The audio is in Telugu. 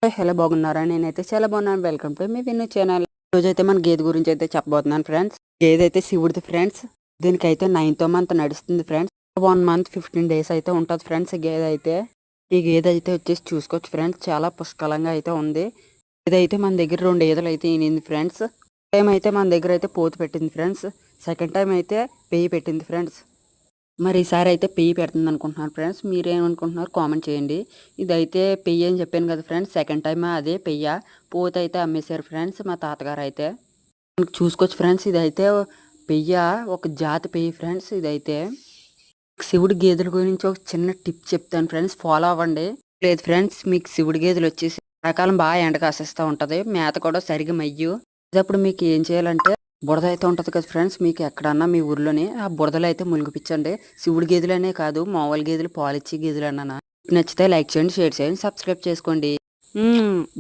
హలో బాగున్నారా? నేనైతే చాలా బాగున్నాను. వెల్కమ్ టు మీ విన్ను ఛానల్. రోజైతే మన గేదె గురించి అయితే చెప్పబోతున్నాను ఫ్రెండ్స్. గేదె అయితే శివుడిది ఫ్రెండ్స్. దీనికైతే 9th మంత్ నడుస్తుంది ఫ్రెండ్స్. 1 month 15 days అయితే ఉంటుంది ఫ్రెండ్స్. ఈ గేదె అయితే వచ్చేసి చూసుకోవచ్చు ఫ్రెండ్స్. చాలా పుష్కలంగా అయితే ఉంది. ఇదైతే మన దగ్గర 2 ఈదలు అయితే ఈనింది ఫ్రెండ్స్. టైం అయితే మన దగ్గర అయితే పోతు పెట్టింది ఫ్రెండ్స్. సెకండ్ టైం అయితే పెయ్యి పెట్టింది ఫ్రెండ్స్. మరి ఈసారి అయితే పెయ్యి పెడుతుంది అనుకుంటున్నారు ఫ్రెండ్స్. మీరేమనుకుంటున్నారు కామెంట్ చేయండి. ఇదైతే పెయ్యి అని చెప్పాను కదా ఫ్రెండ్స్. సెకండ్ టైం అదే పెయ్య. పోత అయితే అమ్మేశారు ఫ్రెండ్స్ మా తాతగారు అయితే. చూసుకోవచ్చు ఫ్రెండ్స్. ఇదైతే పెయ్య, ఒక జాతి పెయ్యి ఫ్రెండ్స్. ఇదైతే శివుడి గేదెల గురించి ఒక చిన్న టిప్ చెప్తాను ఫ్రెండ్స్, ఫాలో అవ్వండి. లేదు ఫ్రెండ్స్, మీకు శివుడి గేదెలు వచ్చేసి రకాలం బాగా ఎండ కాసేస్తూ ఉంటుంది. మేత కూడా సరిగా మయ్యు. అప్పుడు మీకు ఏం చేయాలంటే బురద అయితే ఉంటుంది కదా ఫ్రెండ్స్, మీకు ఎక్కడన్నా మీ ఊర్లోనే ఆ బురదలో అయితే మునిగిపించండి. శివుడి గేదెలనే కాదు, మామూలు గేదెలు, పాలిచ్చే గేదెలు అన్నా. నచ్చితే లైక్ చేయండి, షేర్ చేయండి, సబ్స్క్రైబ్ చేసుకోండి. బాయ్.